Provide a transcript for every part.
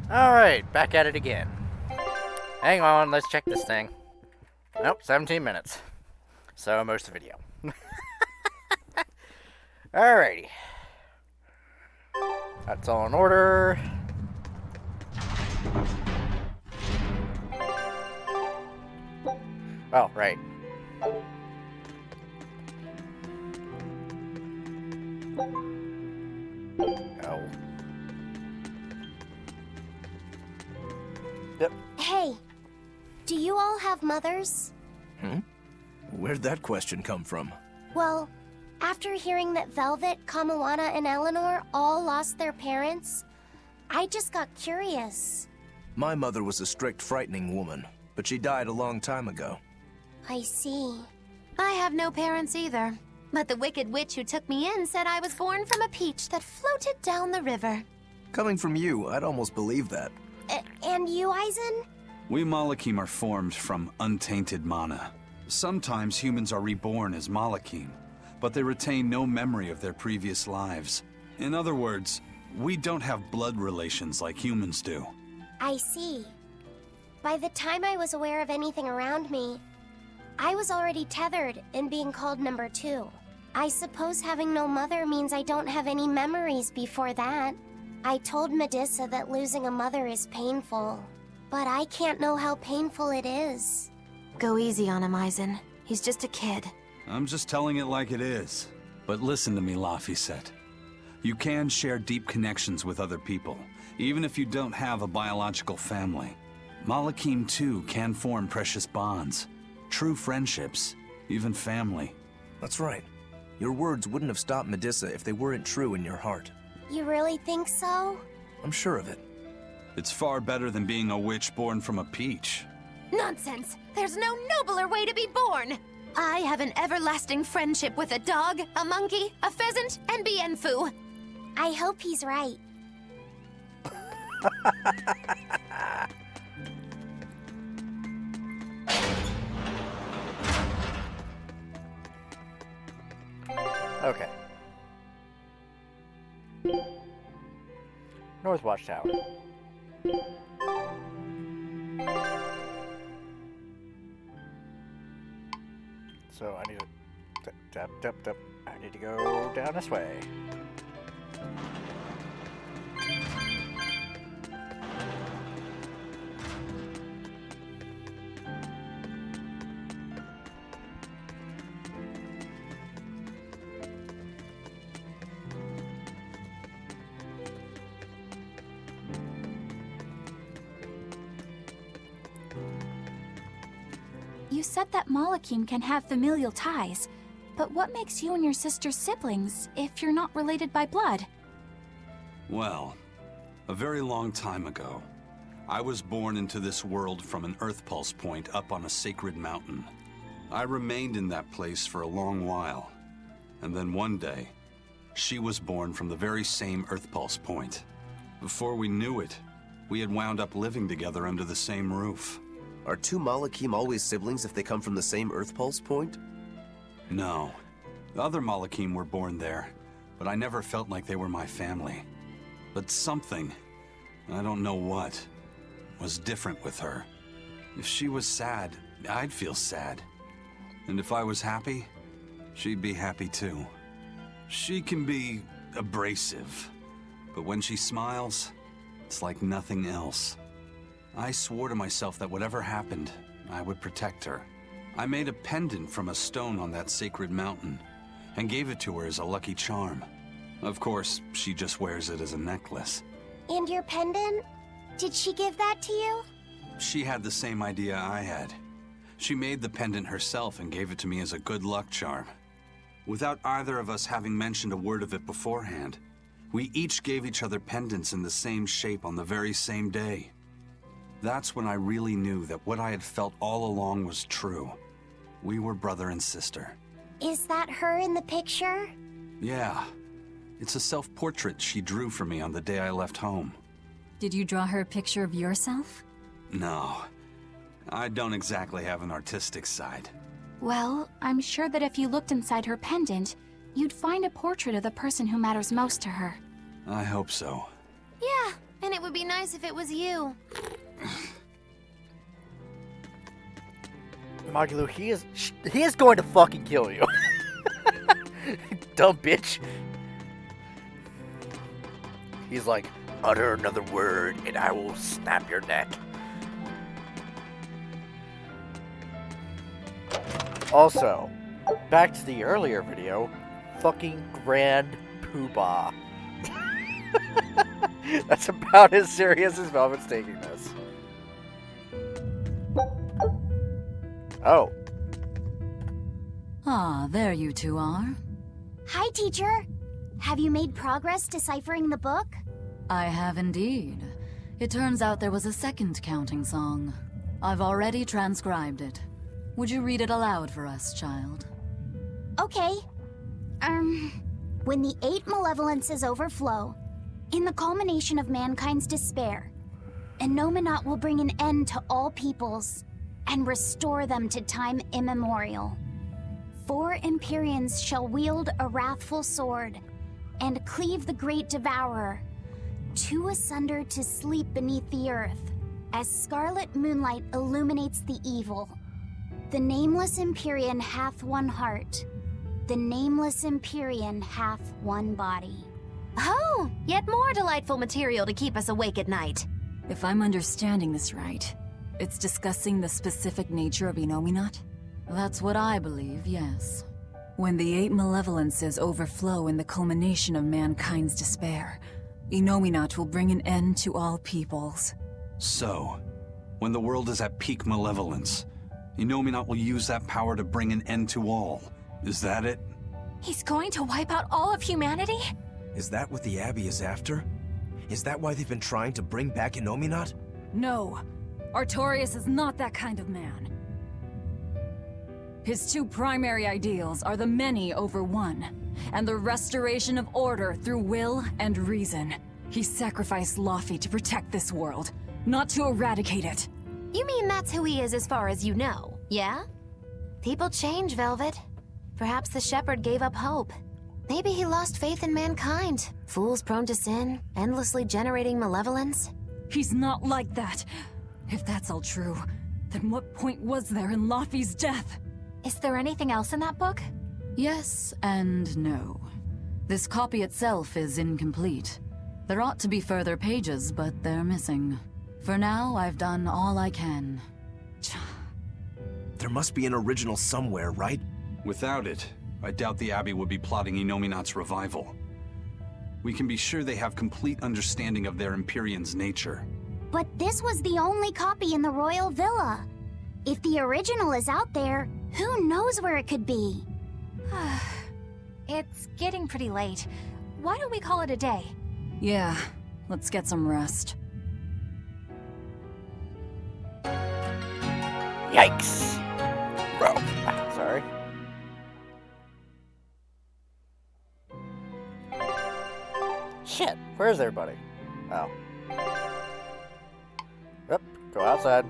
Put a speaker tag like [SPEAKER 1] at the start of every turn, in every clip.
[SPEAKER 1] Alright, back at it again. Hang on, let's check this thing. Nope, 17 minutes. So, most of the video. Alrighty. That's all in order. Oh, right. Oh. Yep.
[SPEAKER 2] Hey, do you all have mothers?
[SPEAKER 3] Where'd that question come from?
[SPEAKER 2] Well, after hearing that Velvet, Kamawana, and Eleanor all lost their parents, I just got curious.
[SPEAKER 3] My mother was a strict, frightening woman, but she died a long time ago.
[SPEAKER 2] I see.
[SPEAKER 4] I have no parents either. But the wicked witch who took me in said I was born from a peach that floated down the river.
[SPEAKER 3] Coming from you, I'd almost believe that.
[SPEAKER 2] And you, Eisen?
[SPEAKER 5] We Malakim are formed from untainted mana. Sometimes humans are reborn as Malakim, but they retain no memory of their previous lives. In other words, we don't have blood relations like humans do.
[SPEAKER 2] I see. By the time I was aware of anything around me, I was already tethered and being called number 2. I suppose having no mother means I don't have any memories before that. I told Medusa that losing a mother is painful, but I can't know how painful it is.
[SPEAKER 4] Go easy on him, Eisen. He's just a kid.
[SPEAKER 5] I'm just telling it like it is. But listen to me, Laphicet. You can share deep connections with other people, even if you don't have a biological family. Malakim, too, can form precious bonds. True friendships, even family.
[SPEAKER 3] That's right. Your words wouldn't have stopped Medusa if they weren't true in your heart.
[SPEAKER 2] You really think so?
[SPEAKER 3] I'm sure of it.
[SPEAKER 5] It's far better than being a witch born from a peach.
[SPEAKER 4] Nonsense! There's no nobler way to be born! I have an everlasting friendship with a dog, a monkey, a pheasant, and Bienfu.
[SPEAKER 2] I hope he's right.
[SPEAKER 1] Okay. North Watchtower. So I need to I need to go down this way.
[SPEAKER 6] You said that Malakim can have familial ties, but what makes you and your sister siblings if you're not related by blood?
[SPEAKER 5] Well, a very long time ago, I was born into this world from an Earth Pulse point up on a sacred mountain. I remained in that place for a long while, and then one day, she was born from the very same Earth Pulse point. Before we knew it, we had wound up living together under the same roof.
[SPEAKER 3] Are two Malakim always siblings if they come from the same Earth Pulse point?
[SPEAKER 5] No. The other Malakim were born there, but I never felt like they were my family. But something, I don't know what, was different with her. If she was sad, I'd feel sad. And if I was happy, she'd be happy too. She can be abrasive, but when she smiles, it's like nothing else. I swore to myself that whatever happened, I would protect her. I made a pendant from a stone on that sacred mountain, and gave it to her as a lucky charm. Of course, she just wears it as a necklace.
[SPEAKER 2] And your pendant? Did she give that to you?
[SPEAKER 5] She had the same idea I had. She made the pendant herself and gave it to me as a good luck charm. Without either of us having mentioned a word of it beforehand, we each gave each other pendants in the same shape on the very same day. That's when I really knew that what I had felt all along was true. We were brother and sister.
[SPEAKER 2] Is that her in the picture?
[SPEAKER 5] Yeah. It's a self-portrait she drew for me on the day I left home.
[SPEAKER 6] Did you draw her a picture of yourself?
[SPEAKER 5] No. I don't exactly have an artistic side.
[SPEAKER 6] Well, I'm sure that if you looked inside her pendant, you'd find a portrait of the person who matters most to her.
[SPEAKER 5] I hope so.
[SPEAKER 4] Yeah, And it would be nice if it was you.
[SPEAKER 1] Magulu, he is going to fucking kill you. Dumb bitch. He's like, utter another word and I will snap your neck. Also, back to the earlier video, fucking Grand Poobah. That's about as serious as Velvet's taking this. Oh.
[SPEAKER 7] Ah, there you two are.
[SPEAKER 2] Hi, teacher. Have you made progress deciphering the book?
[SPEAKER 7] I have indeed. It turns out there was a second counting song. I've already transcribed it. Would you read it aloud for us, child?
[SPEAKER 2] Okay. When the 8 malevolences overflow, in the culmination of mankind's despair, Innominat will bring an end to all peoples and restore them to time immemorial. 4 Empyreans shall wield a wrathful sword and cleave the great devourer, 2 asunder to sleep beneath the earth, as scarlet moonlight illuminates the evil. The nameless Empyrean hath one heart. The nameless Empyrean hath one body.
[SPEAKER 4] Oh, yet more delightful material to keep us awake at night.
[SPEAKER 7] If I'm understanding this right, it's discussing the specific nature of Innominat? That's what I believe, yes. When the 8 malevolences overflow in the culmination of mankind's despair, Innominat will bring an end to all peoples.
[SPEAKER 5] So, when the world is at peak malevolence, Innominat will use that power to bring an end to all. Is that it?
[SPEAKER 6] He's going to wipe out all of humanity?
[SPEAKER 3] Is that what the Abbey is after? Is that why they've been trying to bring back Innominat?
[SPEAKER 7] No, Artorias is not that kind of man. His 2 primary ideals are the many over one, and the restoration of order through will and reason. He sacrificed Laufey to protect this world, not to eradicate it.
[SPEAKER 4] You mean that's who he is as far as you know, yeah? People change, Velvet. Perhaps the shepherd gave up hope. Maybe he lost faith in mankind. Fools prone to sin, endlessly generating malevolence.
[SPEAKER 7] He's not like that. If that's all true, then what point was there in Laufey's death?
[SPEAKER 6] Is there anything else in that book?
[SPEAKER 7] Yes and no. This copy itself is incomplete. There ought to be further pages, but they're missing. For now, I've done all I can.
[SPEAKER 3] There must be an original somewhere, right?
[SPEAKER 5] Without it, I doubt the Abbey would be plotting Innominat's revival. We can be sure they have complete understanding of their Empyrean's nature.
[SPEAKER 2] But this was the only copy in the royal villa. If the original is out there, who knows where it could be?
[SPEAKER 6] It's getting pretty late. Why don't we call it a day?
[SPEAKER 7] Yeah, let's get some rest.
[SPEAKER 1] Yikes. Bro. Sorry. Shit, where's everybody? Oh. Yep, go outside.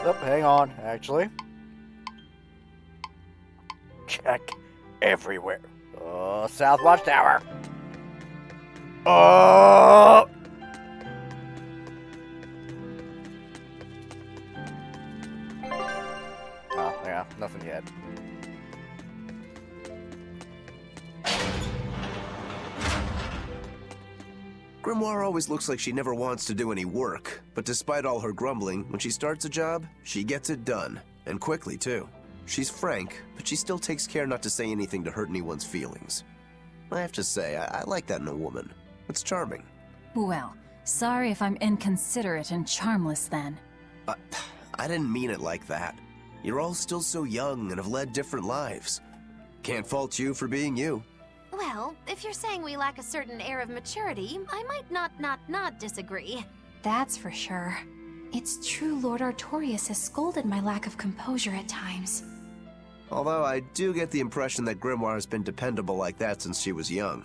[SPEAKER 1] Yep, hang on, actually. Check everywhere. Oh, South Watchtower. Oh! Oh, yeah, nothing yet.
[SPEAKER 3] Grimoire always looks like she never wants to do any work, but despite all her grumbling, when she starts a job, she gets it done, and quickly too. She's frank, but she still takes care not to say anything to hurt anyone's feelings. I have to say, I like that in a woman. It's charming.
[SPEAKER 7] Well, sorry if I'm inconsiderate and charmless then.
[SPEAKER 3] I didn't mean it like that. You're all still so young and have led different lives. Can't fault you for being you.
[SPEAKER 4] Well, if you're saying we lack a certain air of maturity, I might not disagree.
[SPEAKER 6] That's for sure. It's true Lord Artorias has scolded my lack of composure at times.
[SPEAKER 3] Although I do get the impression that Grimoire has been dependable like that since she was young.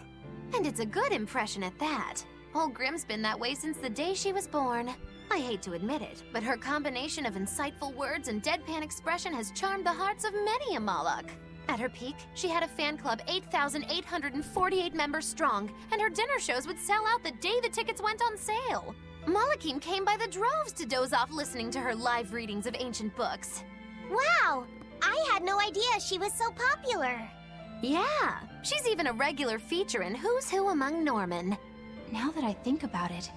[SPEAKER 4] And it's a good impression at that. Old Grim's been that way since the day she was born. I hate to admit it, but her combination of insightful words and deadpan expression has charmed the hearts of many a Moloch. At her peak, she had a fan club 8,848 members strong, and her dinner shows would sell out the day the tickets went on sale. Malakim came by the droves to doze off listening to her live readings of ancient books.
[SPEAKER 2] Wow! I had no idea she was so popular.
[SPEAKER 4] Yeah, she's even a regular feature in Who's Who Among Norman.
[SPEAKER 6] Now that I think about it,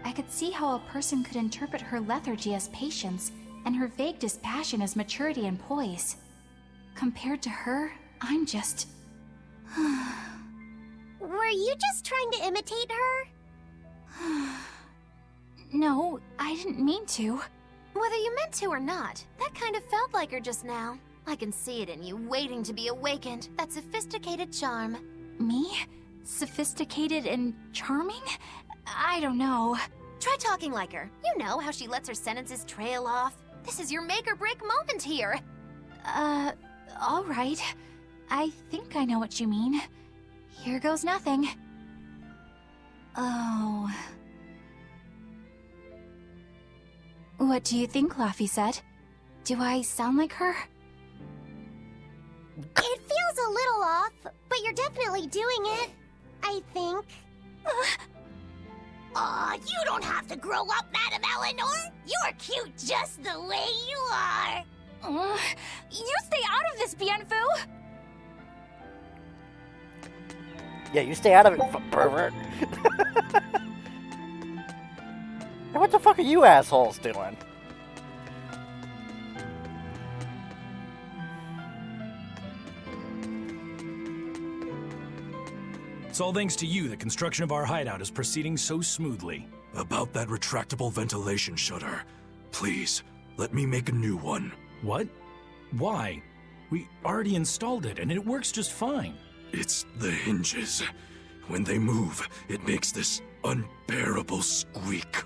[SPEAKER 6] I could see how a person could interpret her lethargy as patience and her vague dispassion as maturity and poise. Compared to her, I'm just...
[SPEAKER 2] Were you just trying to imitate her?
[SPEAKER 6] No, I didn't mean to.
[SPEAKER 4] Whether you meant to or not, that kind of felt like her just now. I can see it in you, waiting to be awakened. That sophisticated charm.
[SPEAKER 6] Me? Sophisticated and charming? I don't know.
[SPEAKER 4] Try talking like her. You know how she lets her sentences trail off. This is your make or break moment here.
[SPEAKER 6] All right. I think I know what you mean. Here goes nothing. Oh. What do you think, Laphicet? Do I sound like her?
[SPEAKER 2] It feels a little off, but you're definitely doing it. I think. Aw, you don't have to grow up, Madame Eleanor. You're cute just the way you are.
[SPEAKER 6] You stay out of this, Bienfu!
[SPEAKER 1] Yeah, you stay out of it, pervert. Hey, what the fuck are you assholes doing?
[SPEAKER 8] It's all thanks to you that construction of our hideout is proceeding so smoothly.
[SPEAKER 9] About that retractable ventilation shutter, please, let me make a new one.
[SPEAKER 8] What? Why? We already installed it and it works just fine.
[SPEAKER 9] It's the hinges. When they move, it makes this unbearable squeak.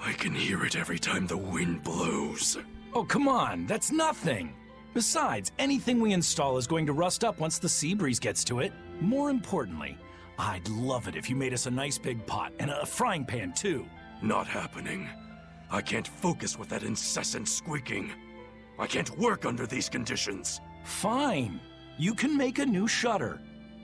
[SPEAKER 9] I can hear it every time the wind blows.
[SPEAKER 8] Oh, come on, that's nothing. Besides, anything we install is going to rust up once the sea breeze gets to it. More importantly, I'd love it if you made us a nice big pot and a frying pan too.
[SPEAKER 9] Not happening. I can't focus with that incessant squeaking. I can't work under these conditions.
[SPEAKER 8] Fine. You can make a new shutter.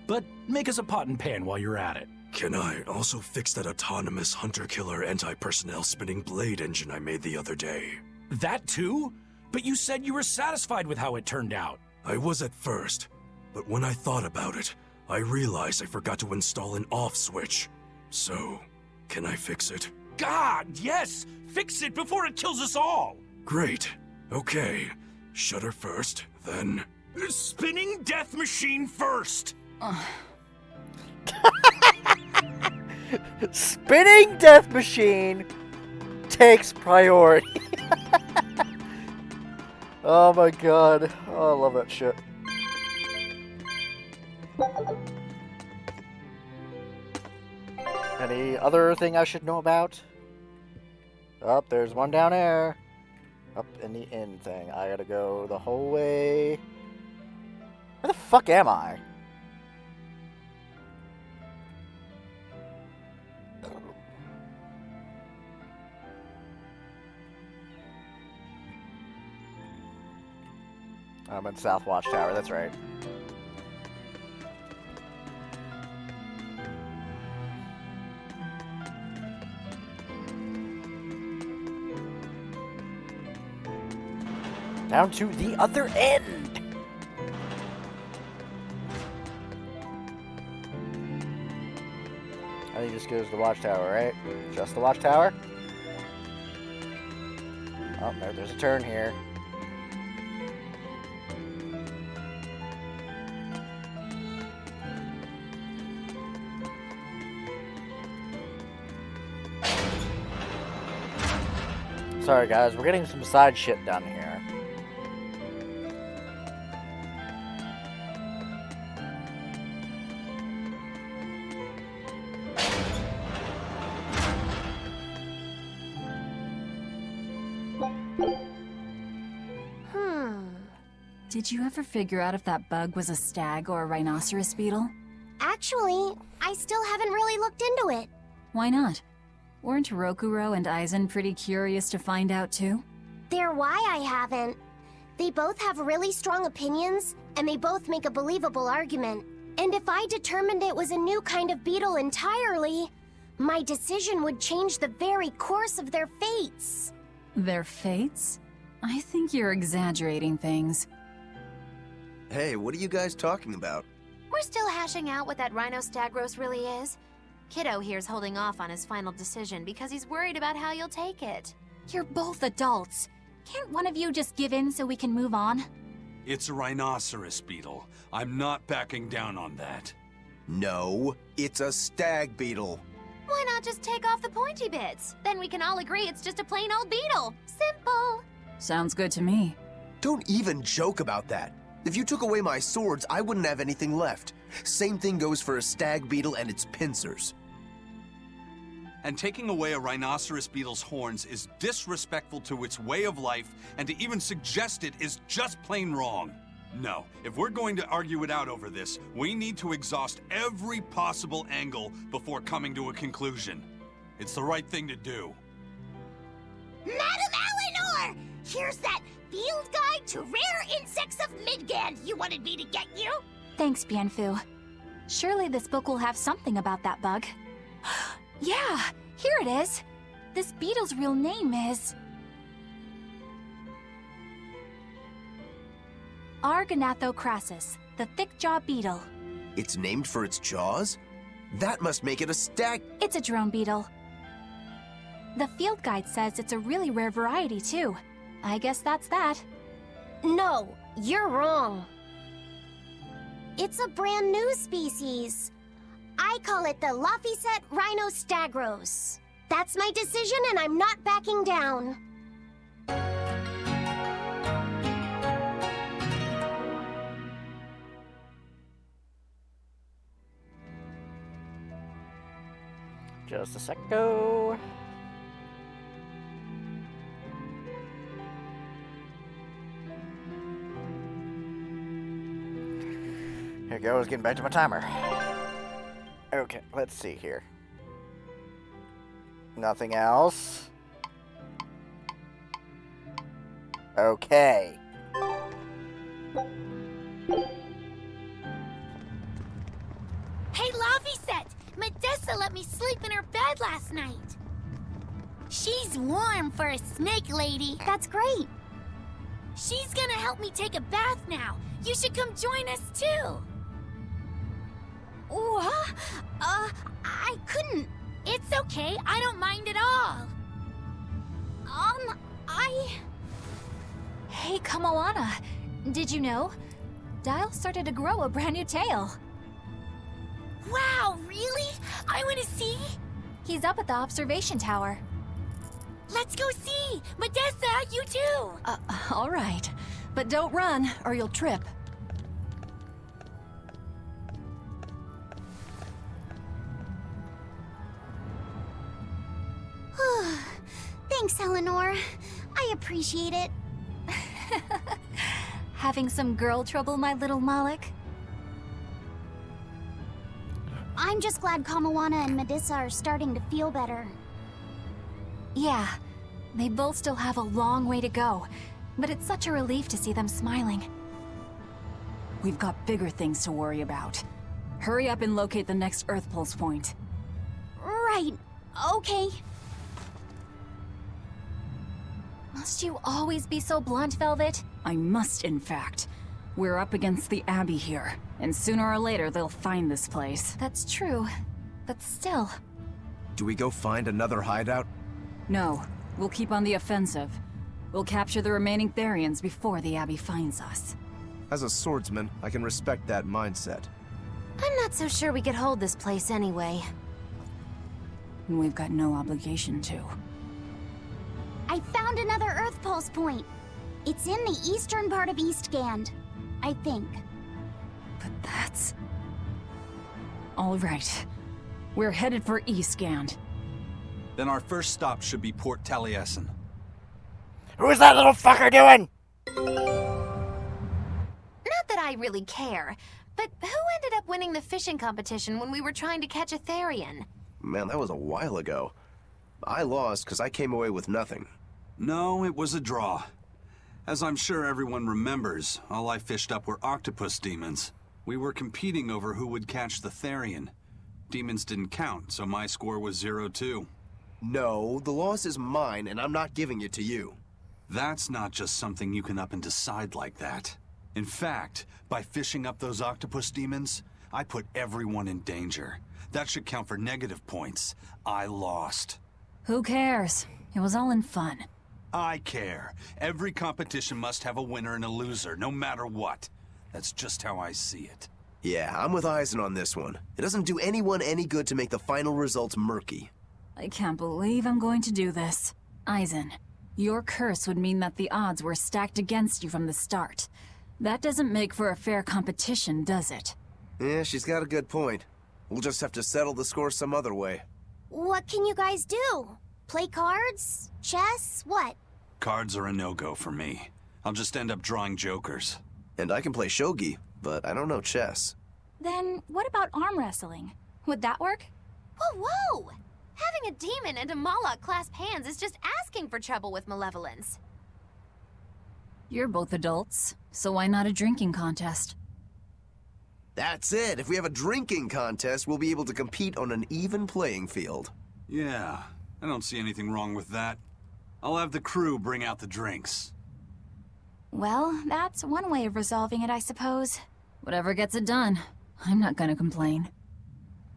[SPEAKER 8] But make us a pot and pan while you're at it.
[SPEAKER 9] Can I also fix that autonomous hunter-killer anti-personnel spinning blade engine I made the other day?
[SPEAKER 8] That too? But you said you were satisfied with how it turned out.
[SPEAKER 9] I was at first, but when I thought about it, I realized I forgot to install an off switch. So, can I fix it?
[SPEAKER 8] God, yes! Fix it before it kills us all!
[SPEAKER 9] Great. Okay. Shutter first, then...
[SPEAKER 8] Spinning death machine first!
[SPEAKER 1] Spinning death machine takes priority. Oh my god. Oh, I love that shit. Any other thing I should know about? Oh, there's one down there. Up in the inn thing. I gotta go the whole way. Where the fuck am I? I'm in South Watchtower, that's right. Down to the other end! I think this goes to the Watchtower, right? Just the Watchtower? Oh, there's a turn here. Sorry guys, we're getting some side shit done here.
[SPEAKER 7] Did you ever figure out if that bug was a stag or a rhinoceros beetle?
[SPEAKER 2] Actually, I still haven't really looked into it.
[SPEAKER 7] Why not? Weren't Rokuro and Aizen pretty curious to find out too?
[SPEAKER 2] They're why I haven't. They both have really strong opinions, and they both make a believable argument. And if I determined it was a new kind of beetle entirely, my decision would change the very course of their fates.
[SPEAKER 7] Their fates? I think you're exaggerating things.
[SPEAKER 3] Hey, what are you guys talking about?
[SPEAKER 4] We're still hashing out what that Rhinostagros really is. Kiddo here's holding off on his final decision because he's worried about how you'll take it.
[SPEAKER 6] You're both adults. Can't one of you just give in so we can move on?
[SPEAKER 5] It's a rhinoceros beetle. I'm not backing down on that.
[SPEAKER 3] No, it's a stag beetle.
[SPEAKER 4] Why not just take off the pointy bits? Then we can all agree it's just a plain old beetle. Simple.
[SPEAKER 7] Sounds good to me.
[SPEAKER 3] Don't even joke about that. If you took away my swords, I wouldn't have anything left. Same thing goes for a stag beetle and its pincers.
[SPEAKER 5] And taking away a rhinoceros beetle's horns is disrespectful to its way of life, and to even suggest it is just plain wrong. No, if we're going to argue it out over this, we need to exhaust every possible angle before coming to a conclusion. It's the right thing to do.
[SPEAKER 10] Madam Eleanor! Here's that field guide to rare insects of Midgand you wanted me to get you.
[SPEAKER 6] Thanks, Bienfu. Surely this book will have something about that bug. Yeah, here it is. This beetle's real name is... Argonathocrassus, the thick-jaw beetle.
[SPEAKER 3] It's named for its jaws? That must make it a stag...
[SPEAKER 6] It's a drone beetle. The field guide says it's a really rare variety, too. I guess that's that.
[SPEAKER 2] No, you're wrong. It's a brand new species. I call it the Laphicet Rhinostagros. That's my decision, and I'm not backing down.
[SPEAKER 1] Just a secco. Here goes, getting back to my timer. Okay, let's see here. Nothing else. Okay.
[SPEAKER 10] Hey, Laphicet! Medessa let me sleep in her bed last night. She's warm for a snake lady.
[SPEAKER 2] That's great.
[SPEAKER 10] She's gonna help me take a bath now. You should come join us too.
[SPEAKER 2] What? I couldn't.
[SPEAKER 10] It's okay. I don't mind at all.
[SPEAKER 6] Hey, Kamoana. Did you know? Dial started to grow a brand new tail.
[SPEAKER 10] Wow, really? I want to see.
[SPEAKER 6] He's up at the observation tower.
[SPEAKER 10] Let's go see. Medessa, you too.
[SPEAKER 7] All right. But don't run, or you'll trip.
[SPEAKER 2] Thanks, Eleanor. I appreciate it.
[SPEAKER 6] Having some girl trouble, my little Malik?
[SPEAKER 2] I'm just glad Kamawana and Medissa are starting to feel better.
[SPEAKER 6] Yeah, they both still have a long way to go, but it's such a relief to see them smiling.
[SPEAKER 7] We've got bigger things to worry about. Hurry up and locate the next Earth Pulse point.
[SPEAKER 2] Right. Okay.
[SPEAKER 6] Must you always be so blunt, Velvet?
[SPEAKER 7] I must, in fact. We're up against the Abbey here, and sooner or later they'll find this place.
[SPEAKER 6] That's true, but still.
[SPEAKER 3] Do we go find another hideout?
[SPEAKER 7] No, we'll keep on the offensive. We'll capture the remaining Therians before the Abbey finds us.
[SPEAKER 3] As a swordsman, I can respect that mindset.
[SPEAKER 4] I'm not so sure we could hold this place anyway.
[SPEAKER 7] And we've got no obligation to.
[SPEAKER 2] I found another Earth Pulse point. It's in the eastern part of Eastgand, I think.
[SPEAKER 7] But that's... All right. We're headed for Eastgand.
[SPEAKER 5] Then our first stop should be Port Taliesin.
[SPEAKER 1] Who's that little fucker doing?
[SPEAKER 4] Not that I really care, but who ended up winning the fishing competition when we were trying to catch a Therian?
[SPEAKER 3] Man, that was a while ago. I lost because I came away with nothing.
[SPEAKER 5] No, it was a draw. As I'm sure everyone remembers, all I fished up were octopus demons. We were competing over who would catch the Therian. Demons didn't count, so my score was 0-2.
[SPEAKER 3] No, the loss is mine, and I'm not giving it to you.
[SPEAKER 5] That's not just something you can up and decide like that. In fact, by fishing up those octopus demons, I put everyone in danger. That should count for negative points. I lost.
[SPEAKER 7] Who cares? It was all in fun.
[SPEAKER 5] I care. Every competition must have a winner and a loser, no matter what. That's just how I see it.
[SPEAKER 3] Yeah, I'm with Eisen on this one. It doesn't do anyone any good to make the final results murky.
[SPEAKER 7] I can't believe I'm going to do this. Eisen, your curse would mean that the odds were stacked against you from the start. That doesn't make for a fair competition, does it?
[SPEAKER 3] Yeah, she's got a good point. We'll just have to settle the score some other way.
[SPEAKER 2] What can you guys do? Play cards? Chess? What?
[SPEAKER 5] Cards are a no-go for me. I'll just end up drawing jokers.
[SPEAKER 3] And I can play shogi, but I don't know chess.
[SPEAKER 6] Then what about arm wrestling? Would that work?
[SPEAKER 4] Whoa, whoa! Having a demon and a Moloch clasp hands is just asking for trouble with malevolence.
[SPEAKER 7] You're both adults, so why not a drinking contest?
[SPEAKER 3] That's it. If we have a drinking contest, we'll be able to compete on an even playing field.
[SPEAKER 5] Yeah, I don't see anything wrong with that. I'll have the crew bring out the drinks.
[SPEAKER 6] Well, that's one way of resolving it, I suppose.
[SPEAKER 7] Whatever gets it done. I'm not gonna complain.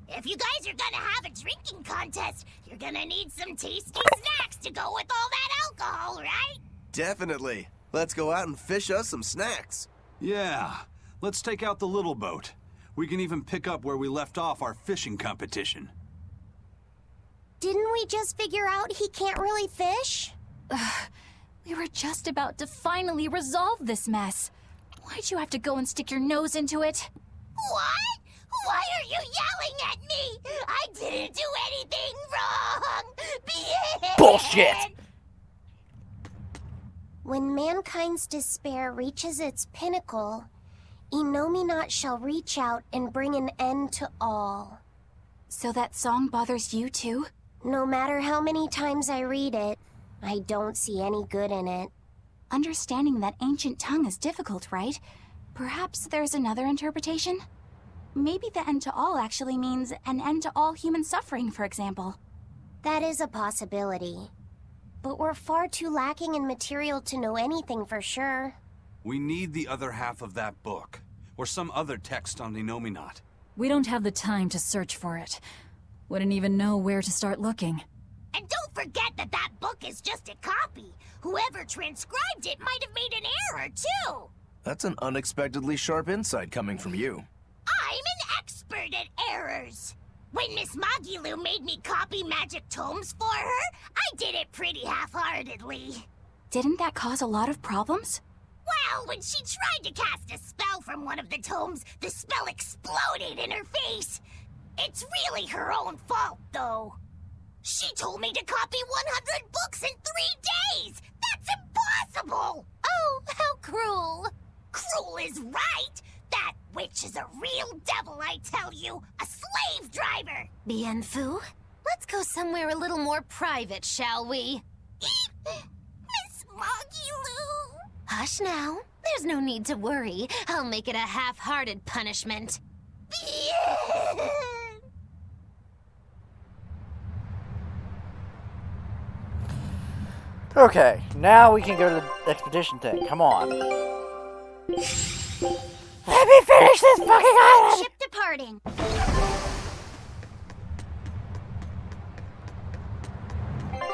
[SPEAKER 10] If you guys are gonna have a drinking contest, you're gonna need some tasty snacks to go with all that alcohol, right?
[SPEAKER 3] Definitely. Let's go out and fish us some snacks.
[SPEAKER 5] Yeah, let's take out the little boat. We can even pick up where we left off our fishing competition.
[SPEAKER 2] Didn't we just figure out he can't really fish?
[SPEAKER 6] We were just about to finally resolve this mess. Why'd you have to go and stick your nose into it?
[SPEAKER 10] What? Why are you yelling at me? I didn't do anything wrong!
[SPEAKER 1] Bullshit!
[SPEAKER 2] When mankind's despair reaches its pinnacle, Innominat shall reach out and bring an end to all.
[SPEAKER 6] So that song bothers you too?
[SPEAKER 2] No matter how many times I read it, I don't see any good in it.
[SPEAKER 6] Understanding that ancient tongue is difficult, right? Perhaps there's another interpretation? Maybe the end to all actually means an end to all human suffering, for example.
[SPEAKER 2] That is a possibility. But we're far too lacking in material to know anything for sure.
[SPEAKER 5] We need the other half of that book, or some other text on Innominat.
[SPEAKER 7] We don't have the time to search for it. Wouldn't even know where to start looking.
[SPEAKER 10] And don't forget that that book is just a copy. Whoever transcribed it might have made an error, too.
[SPEAKER 3] That's an unexpectedly sharp insight coming from you.
[SPEAKER 10] I'm an expert at errors. When Miss Magilu made me copy magic tomes for her, I did it pretty half-heartedly.
[SPEAKER 6] Didn't that cause a lot of problems?
[SPEAKER 10] Well, when she tried to cast a spell from one of the tomes, the spell exploded in her face. It's really her own fault, though. She told me to copy 100 books in 3 days! That's impossible!
[SPEAKER 4] Oh, how cruel!
[SPEAKER 10] Cruel is right! That witch is a real devil, I tell you! A slave driver!
[SPEAKER 4] Bien Phu, let's go somewhere a little more private, shall we?
[SPEAKER 10] Miss Magilu!
[SPEAKER 4] Hush now. There's no need to worry. I'll make it a half-hearted punishment.
[SPEAKER 1] Okay, now we can go to the expedition thing. Come on. Let me finish this fucking island!
[SPEAKER 10] Ship departing.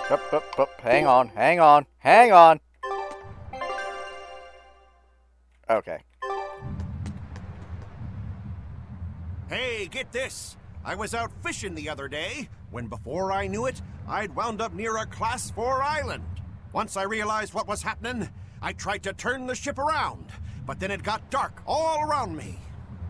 [SPEAKER 1] Up. Hang on. Okay.
[SPEAKER 11] Hey, get this! I was out fishing the other day, when before I knew it, I'd wound up near a Class 4 island. Once I realized what was happening, I tried to turn the ship around, but then it got dark all around me.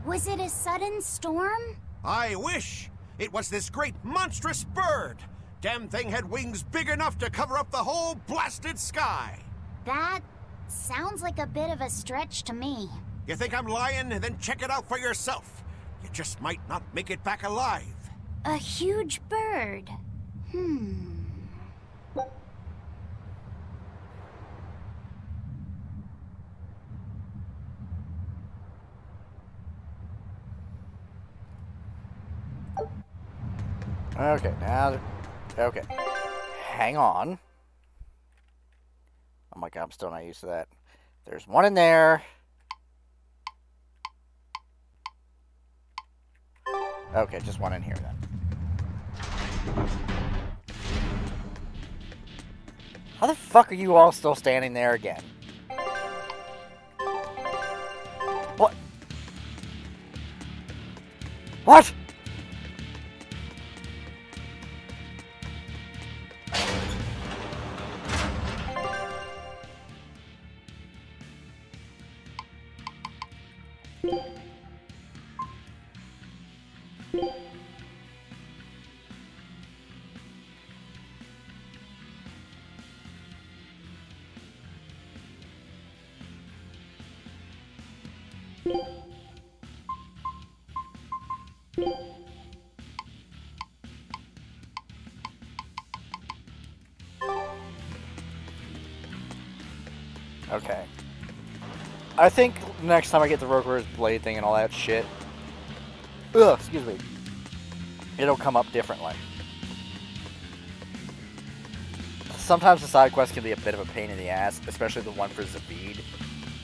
[SPEAKER 2] Was it a sudden storm?
[SPEAKER 11] I wish! It was this great monstrous bird! Damn thing had wings big enough to cover up the whole blasted sky!
[SPEAKER 2] That sounds like a bit of a stretch to me.
[SPEAKER 11] You think I'm lying? Then check it out for yourself. You just might not make it back alive.
[SPEAKER 2] A huge bird.
[SPEAKER 1] Okay, now... Okay. Hang on. Oh my god, I'm still not used to that. There's one in there. Okay, just one in here then. How the fuck are you all still standing there again? What? What? Okay. I think next time I get the Rogue's Blade thing and all that shit, excuse me, it'll come up differently. Sometimes the side quests can be a bit of a pain in the ass, especially the one for Zavid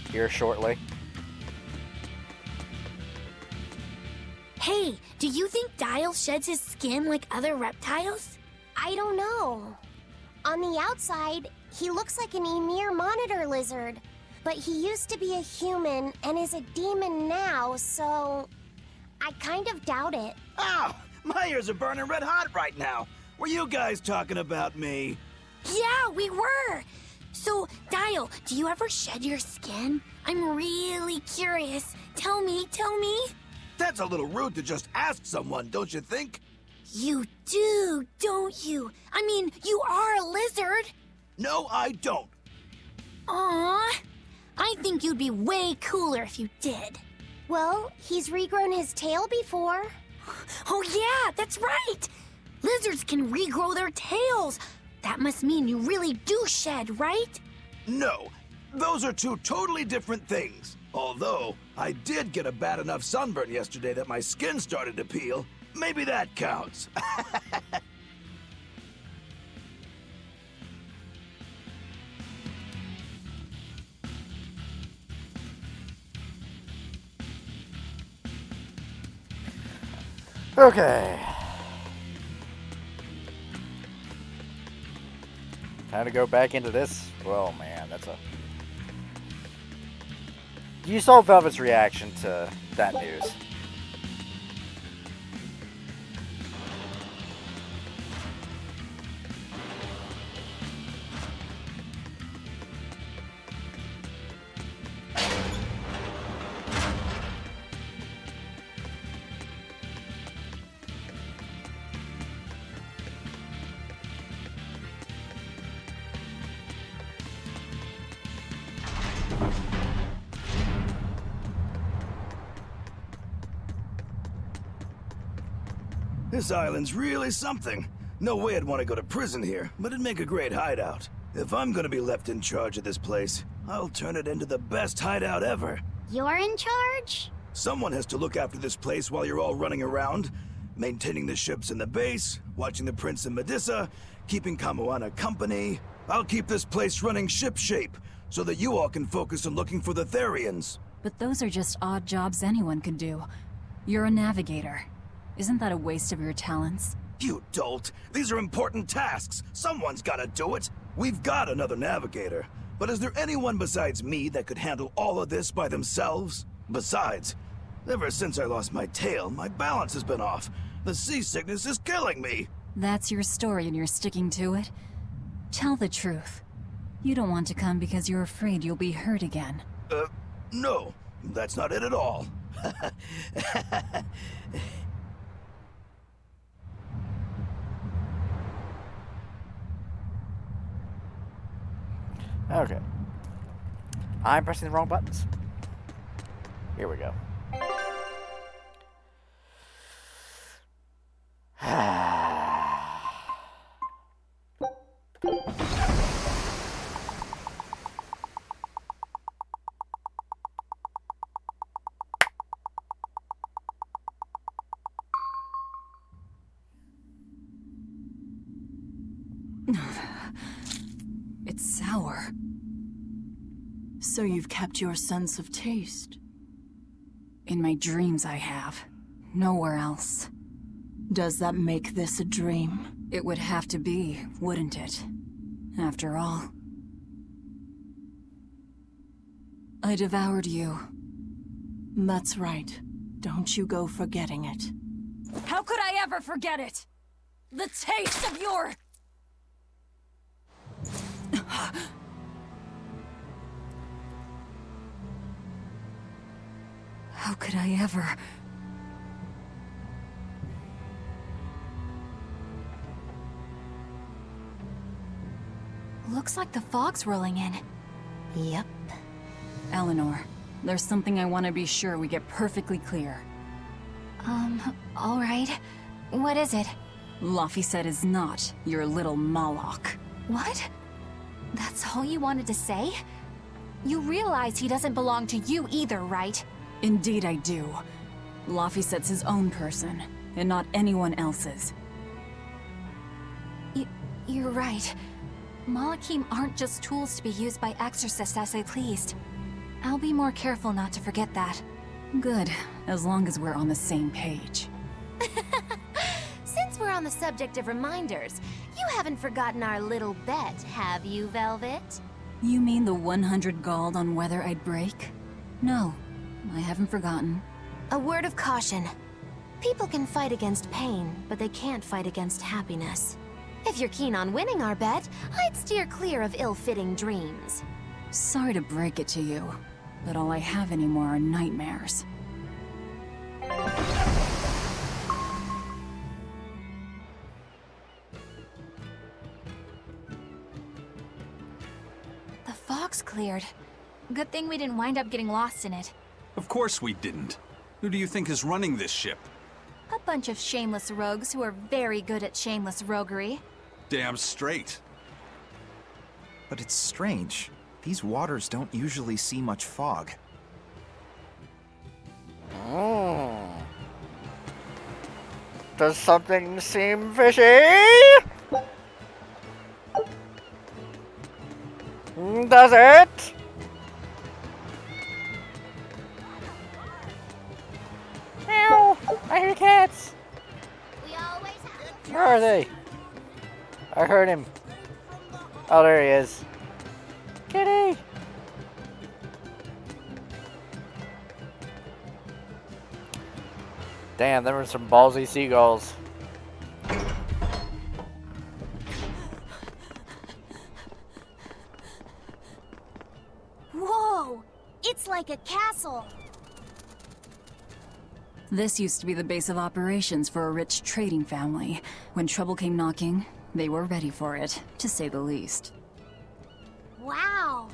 [SPEAKER 1] here shortly.
[SPEAKER 10] Hey, do you think Dial sheds his skin like other reptiles?
[SPEAKER 2] I don't know. On the outside, he looks like an Emir monitor lizard. But he used to be a human and is a demon now, so I kind of doubt it.
[SPEAKER 12] Ow! My ears are burning red hot right now. Were you guys talking about me?
[SPEAKER 10] Yeah, we were. So, Dial, do you ever shed your skin? I'm really curious. Tell me.
[SPEAKER 12] That's a little rude to just ask someone, don't you think?
[SPEAKER 10] You do, don't you? I mean, you are a lizard.
[SPEAKER 12] No, I don't.
[SPEAKER 10] Aww. I think you'd be way cooler if you did.
[SPEAKER 2] Well, he's regrown his tail before.
[SPEAKER 10] Oh yeah, that's right! Lizards can regrow their tails. That must mean you really do shed, right?
[SPEAKER 12] No, those are two totally different things. Although, I did get a bad enough sunburn yesterday that my skin started to peel. Maybe that counts.
[SPEAKER 1] Okay. Time to go back into this. Oh man, that's a... You saw Velvet's reaction to that news.
[SPEAKER 12] This island's really something. No way I'd want to go to prison here, but it'd make a great hideout. If I'm gonna be left in charge of this place, I'll turn it into the best hideout ever.
[SPEAKER 2] You're in charge?
[SPEAKER 12] Someone has to look after this place while you're all running around, maintaining the ships in the base, watching the Prince and Medusa, keeping Kamoana company. I'll keep this place running ship-shape, so that you all can focus on looking for the Therians.
[SPEAKER 7] But those are just odd jobs anyone could do. You're a navigator. Isn't that a waste of your talents?
[SPEAKER 12] You dolt! These are important tasks! Someone's gotta do it! We've got another navigator, but is there anyone besides me that could handle all of this by themselves? Besides, ever since I lost my tail, my balance has been off. The seasickness is killing me!
[SPEAKER 7] That's your story and you're sticking to it? Tell the truth. You don't want to come because you're afraid you'll be hurt again.
[SPEAKER 12] No, that's not it at all.
[SPEAKER 1] Okay. I'm pressing the wrong buttons. Here we go.
[SPEAKER 7] It's sour. So you've kept your sense of taste? In my dreams I have. Nowhere else. Does that make this a dream? It would have to be, wouldn't it? After all. I devoured you. That's right. Don't you go forgetting it. How could I ever forget it? The taste of your... How could I ever...
[SPEAKER 4] Looks like the fog's rolling in.
[SPEAKER 2] Yep.
[SPEAKER 7] Eleanor, there's something I want to be sure we get perfectly clear.
[SPEAKER 4] All right. What is it?
[SPEAKER 7] Laphicet is not your little Moloch.
[SPEAKER 4] What? That's all you wanted to say? You realize he doesn't belong to you either, right?
[SPEAKER 7] Indeed I do. Laphicet's his own person, and not anyone else's.
[SPEAKER 4] You're right. Malachim aren't just tools to be used by exorcists as they pleased. I'll be more careful not to forget that.
[SPEAKER 7] Good, as long as we're on the same page.
[SPEAKER 2] Since we're on the subject of reminders, you haven't forgotten our little bet, have you, Velvet?
[SPEAKER 7] You mean the 100 gold on whether I'd break? No, I haven't forgotten.
[SPEAKER 2] A word of caution. People can fight against pain, but they can't fight against happiness. If you're keen on winning our bet, I'd steer clear of ill-fitting dreams.
[SPEAKER 7] Sorry to break it to you, but all I have anymore are nightmares.
[SPEAKER 6] The fog's cleared. Good thing we didn't wind up getting lost in it.
[SPEAKER 5] Of course we didn't. Who do you think is running this ship?
[SPEAKER 6] A bunch of shameless rogues who are very good at shameless roguery.
[SPEAKER 5] Damn straight.
[SPEAKER 13] But it's strange. These waters don't usually see much fog.
[SPEAKER 1] Does something seem fishy? Does it? Meow! I hear cats!
[SPEAKER 10] We always have...
[SPEAKER 1] Where are they? I heard him. Oh, there he is. Kitty! Damn, there were some ballsy seagulls.
[SPEAKER 10] Whoa! It's like a castle!
[SPEAKER 7] This used to be the base of operations for a rich trading family. When trouble came knocking, they were ready for it, to say the least.
[SPEAKER 10] Wow!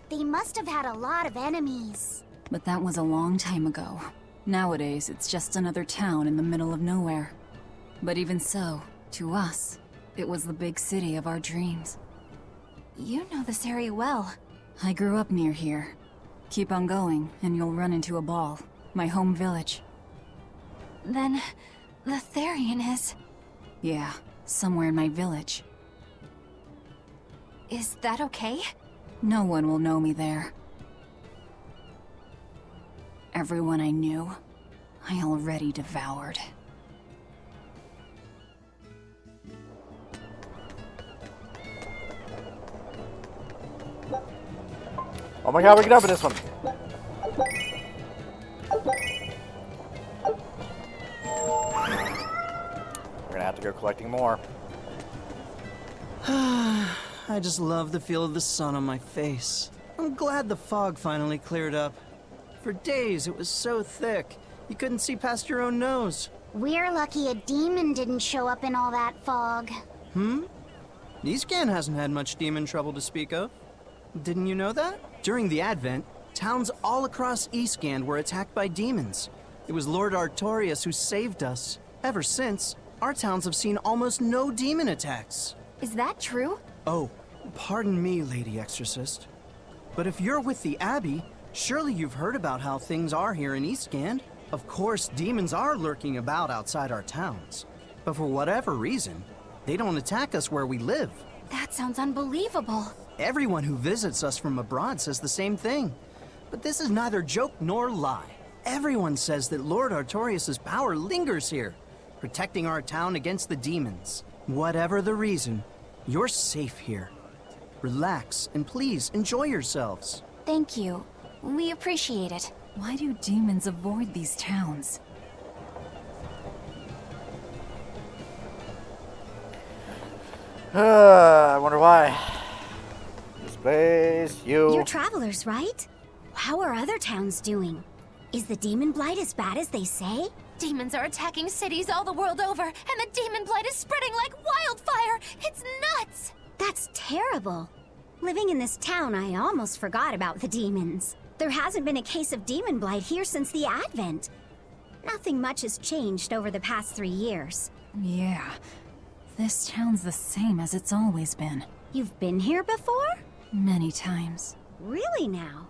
[SPEAKER 10] They must have had a lot of enemies.
[SPEAKER 7] But that was a long time ago. Nowadays, it's just another town in the middle of nowhere. But even so, to us, it was the big city of our dreams.
[SPEAKER 6] You know this area well.
[SPEAKER 7] I grew up near here. Keep on going, and you'll run into a ball. My home village.
[SPEAKER 6] Then, the Therian is...
[SPEAKER 7] Yeah, somewhere in my village.
[SPEAKER 6] Is that okay?
[SPEAKER 7] No one will know me there. Everyone I knew, I already devoured.
[SPEAKER 1] Oh my god, we can open this one! We're gonna have to go collecting more.
[SPEAKER 14] I just love the feel of the sun on my face. I'm glad the fog finally cleared up. For days, it was so thick, you couldn't see past your own nose.
[SPEAKER 10] We're lucky a demon didn't show up in all that fog.
[SPEAKER 14] Eastgan hasn't had much demon trouble to speak of. Didn't you know that? During the Advent, towns all across Eastgan were attacked by demons. It was Lord Artorius who saved us. Ever since, our towns have seen almost no demon attacks.
[SPEAKER 6] Is that true?
[SPEAKER 14] Oh, pardon me, Lady Exorcist. But if you're with the Abbey, surely you've heard about how things are here in Eastgand. Of course, demons are lurking about outside our towns. But for whatever reason, they don't attack us where we live.
[SPEAKER 6] That sounds unbelievable.
[SPEAKER 14] Everyone who visits us from abroad says the same thing. But this is neither joke nor lie. Everyone says that Lord Artorias' power lingers here, protecting our town against the demons. Whatever the reason, you're safe here. Relax, and please enjoy yourselves.
[SPEAKER 6] Thank you. We appreciate it.
[SPEAKER 7] Why do demons avoid these towns?
[SPEAKER 1] I wonder why. Space, you.
[SPEAKER 10] You're travelers, right? How are other towns doing? Is the demon blight as bad as they say?
[SPEAKER 4] Demons are attacking cities all the world over, and the demon blight is spreading like wildfire! It's nuts!
[SPEAKER 10] That's terrible. Living in this town, I almost forgot about the demons. There hasn't been a case of demon blight here since the Advent. Nothing much has changed over the past 3 years.
[SPEAKER 7] Yeah. This town's the same as it's always been.
[SPEAKER 10] You've been here before?
[SPEAKER 7] Many times.
[SPEAKER 10] Really now?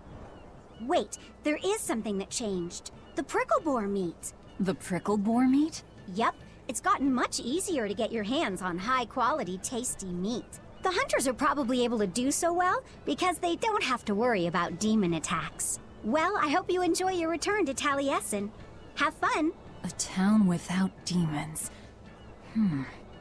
[SPEAKER 10] Wait, there is something that changed. The prickle boar meat.
[SPEAKER 7] The prickle boar meat?
[SPEAKER 10] Yep, it's gotten much easier to get your hands on high-quality, tasty meat. The hunters are probably able to do so well because they don't have to worry about demon attacks. Well, I hope you enjoy your return to Taliesin. Have fun.
[SPEAKER 7] A town without demons.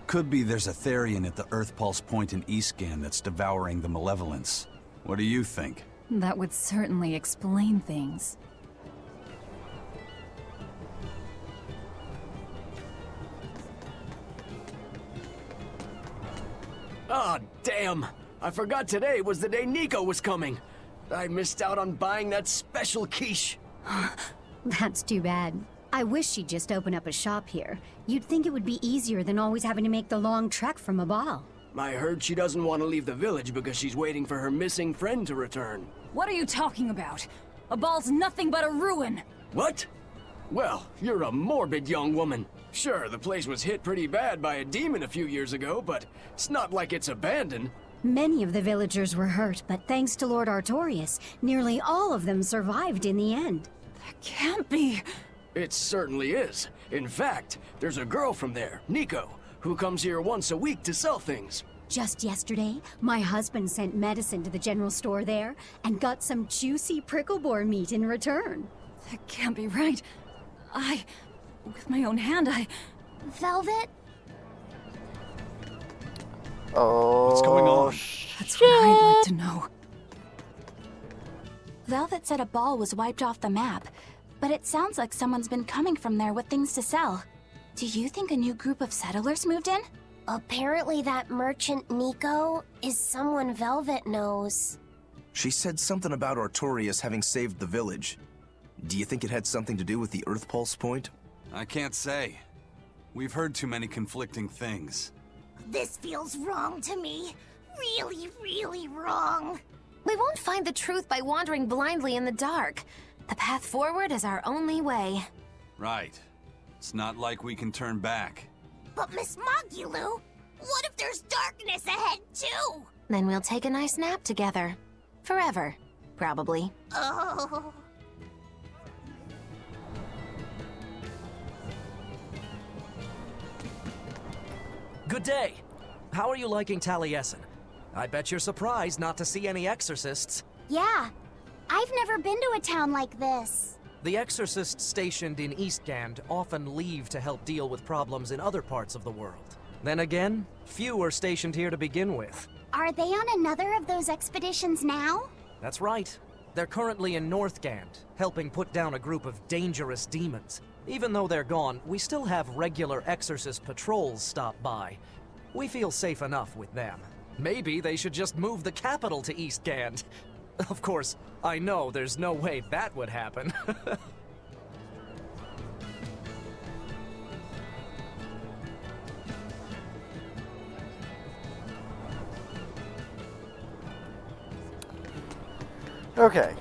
[SPEAKER 5] Could be there's a Therian at the Earth Pulse Point in Eastgan that's devouring the malevolence. What do you think?
[SPEAKER 7] That would certainly explain things.
[SPEAKER 15] Ah, damn! I forgot today was the day Nico was coming. I missed out on buying that special quiche.
[SPEAKER 10] That's too bad. I wish she'd just open up a shop here. You'd think it would be easier than always having to make the long trek from a ball.
[SPEAKER 15] I heard she doesn't want to leave the village because she's waiting for her missing friend to return.
[SPEAKER 7] What are you talking about? A ball's nothing but a ruin!
[SPEAKER 15] What? Well, you're a morbid young woman. Sure, the place was hit pretty bad by a demon a few years ago, but it's not like it's abandoned.
[SPEAKER 10] Many of the villagers were hurt, but thanks to Lord Artorias, nearly all of them survived in the end.
[SPEAKER 7] That can't be!
[SPEAKER 15] It certainly is. In fact, there's a girl from there, Nico, who comes here once a week to sell things.
[SPEAKER 10] Just yesterday, my husband sent medicine to the general store there and got some juicy prickle boar meat in return.
[SPEAKER 7] That can't be right. With my own hand,
[SPEAKER 10] Velvet?
[SPEAKER 1] Oh,
[SPEAKER 5] what's going on?
[SPEAKER 7] That's what I'd like to know.
[SPEAKER 6] Velvet said a ball was wiped off the map, but it sounds like someone's been coming from there with things to sell. Do you think a new group of settlers moved in?
[SPEAKER 2] Apparently that merchant Nico is someone Velvet knows.
[SPEAKER 3] She said something about Artorias having saved the village. Do you think it had something to do with the Earth Pulse Point?
[SPEAKER 5] I can't say. We've heard too many conflicting things.
[SPEAKER 10] This feels wrong to me. Really, really wrong.
[SPEAKER 4] We won't find the truth by wandering blindly in the dark. The path forward is our only way.
[SPEAKER 5] Right. It's not like we can turn back.
[SPEAKER 10] But Miss Mogulu, what if there's darkness ahead too?
[SPEAKER 4] Then we'll take a nice nap together. Forever, probably.
[SPEAKER 10] Oh.
[SPEAKER 16] Good day. How are you liking Taliesin? I bet you're surprised not to see any exorcists.
[SPEAKER 10] Yeah, I've never been to a town like this.
[SPEAKER 16] The exorcists stationed in Eastgand often leave to help deal with problems in other parts of the world. Then again, few are stationed here to begin with.
[SPEAKER 10] Are they on another of those expeditions now?
[SPEAKER 16] That's right. They're currently in Northgand, helping put down a group of dangerous demons. Even though they're gone, we still have regular exorcist patrols stop by. We feel safe enough with them. Maybe they should just move the capital to Eastgand. Of course, I know there's no way that would happen.
[SPEAKER 1] Okay.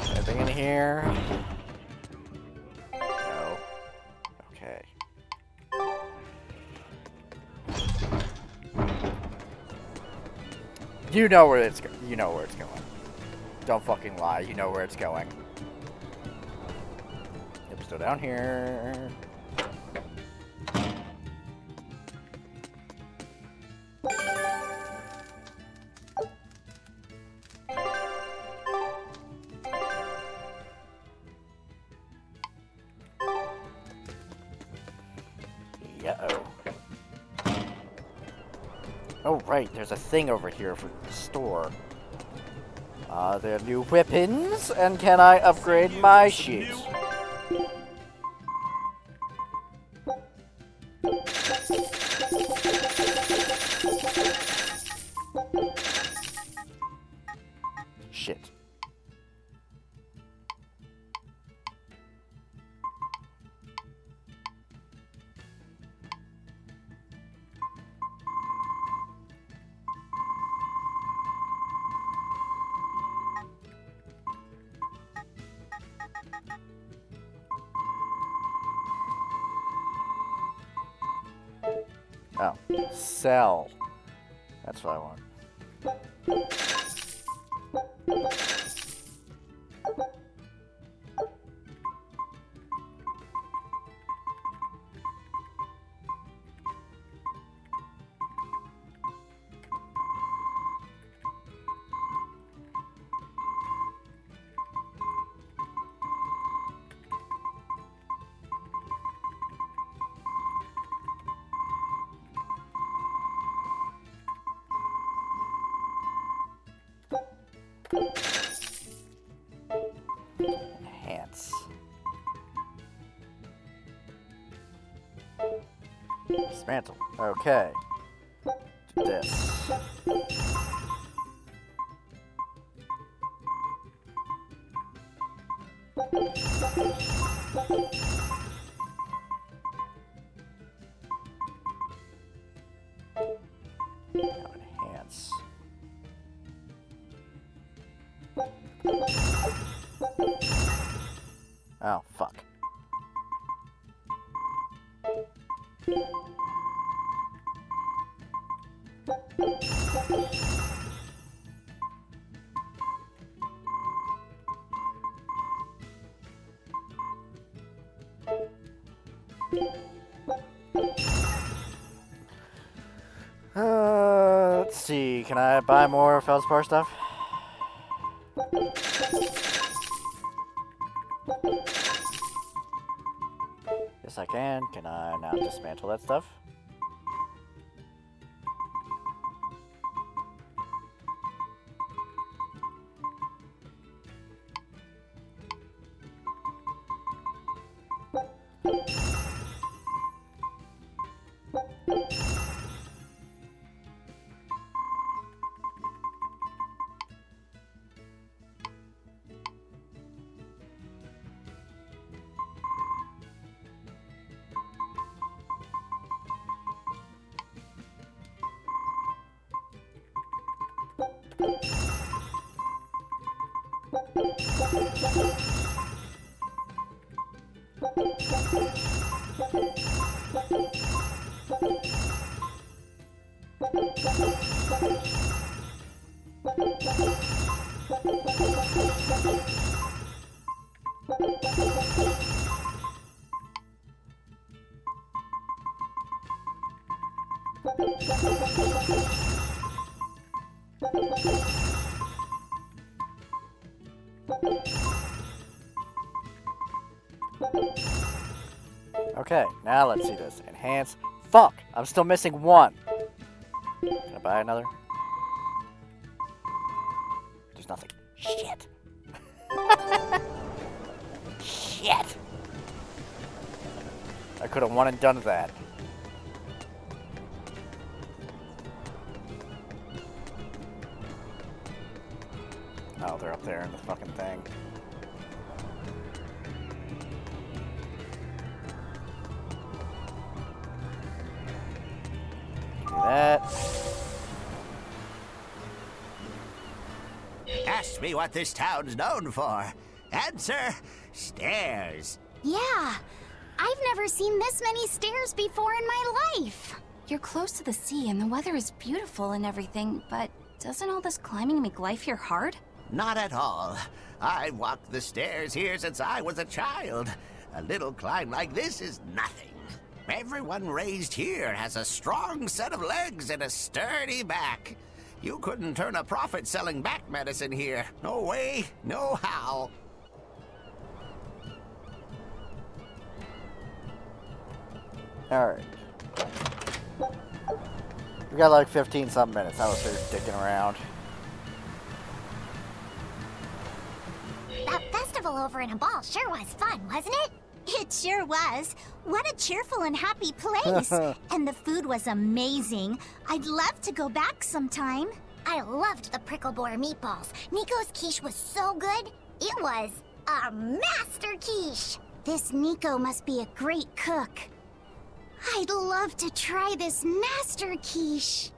[SPEAKER 1] Anything in here? No. Okay. You know where it's going. Don't fucking lie. You know where it's going. Yep, still down here. Oh, right, there's a thing over here for the store. Are there new weapons? And can I upgrade my sheet? Shit. Oh, sell. That's what I want. Enhance. Dismantle. Okay. Do this. Now enhance. Oh, fuck. Let's see. Can I buy more feldspar stuff? Yes, I can. Can I now dismantle that stuff? Okay, now let's see this. Enhance. Fuck! I'm still missing one. Can I buy another? There's nothing. Shit. Shit. I could have one and done that. Oh, they're up there in the fucking thing. Do that.
[SPEAKER 17] Ask me what this town's known for. Answer, stairs.
[SPEAKER 10] Yeah, I've never seen this many stairs before in my life.
[SPEAKER 6] You're close to the sea and the weather is beautiful and everything, but doesn't all this climbing make life here hard?
[SPEAKER 17] Not at all. I've walked the stairs here since I was a child. A little climb like this is nothing. Everyone raised here has a strong set of legs and a sturdy back. You couldn't turn a profit selling back medicine here. No way, no how.
[SPEAKER 1] Alright. We got like 15 something minutes. I was here dicking around.
[SPEAKER 10] That festival over in a ball sure was fun, wasn't it? It sure was. What a cheerful and happy place. And the food was amazing. I'd love to go back sometime. I loved the prickle boar meatballs. Nico's quiche was so good. It was a master quiche. This Nico must be a great cook. I'd love to try this master quiche.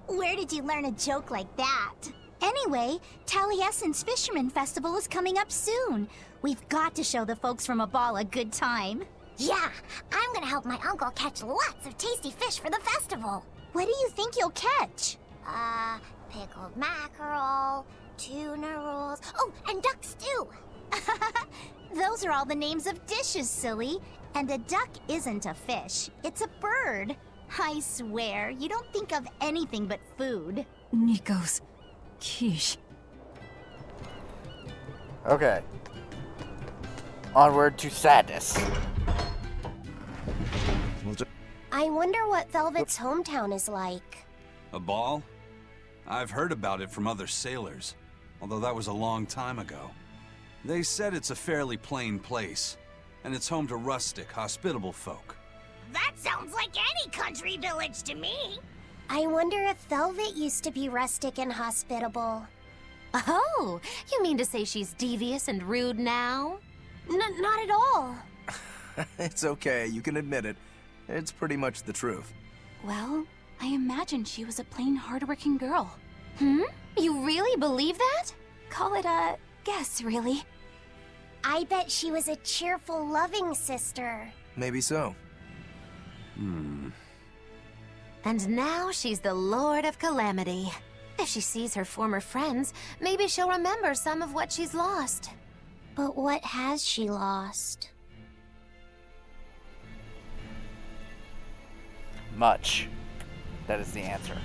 [SPEAKER 10] Where did you learn a joke like that? Anyway, Taliesin's Fisherman Festival is coming up soon. We've got to show the folks from Abal a good time. Yeah, I'm gonna help my uncle catch lots of tasty fish for the festival. What do you think you'll catch? Pickled mackerel, tuna rolls, oh, and duck stew. Those are all the names of dishes, silly. And a duck isn't a fish, it's a bird. I swear, you don't think of anything but food.
[SPEAKER 7] Nico's quiche.
[SPEAKER 1] Okay. Onward to sadness.
[SPEAKER 2] I wonder what Velvet's hometown is like.
[SPEAKER 5] A ball? I've heard about it from other sailors, although that was a long time ago. They said it's a fairly plain place, and it's home to rustic, hospitable folk.
[SPEAKER 10] That sounds like any country village to me.
[SPEAKER 2] I wonder if Velvet used to be rustic and hospitable.
[SPEAKER 4] Oh, you mean to say she's devious and rude now?
[SPEAKER 2] Not at all.
[SPEAKER 3] It's okay, you can admit it. It's pretty much the truth.
[SPEAKER 6] Well, I imagined she was a plain, hardworking girl.
[SPEAKER 4] You really believe that?
[SPEAKER 6] Call it a guess, really.
[SPEAKER 2] I bet she was a cheerful, loving sister.
[SPEAKER 3] Maybe so.
[SPEAKER 4] And now she's the Lord of Calamity. If she sees her former friends, maybe she'll remember some of what she's lost.
[SPEAKER 2] But what has she lost?
[SPEAKER 1] Much. That is the answer.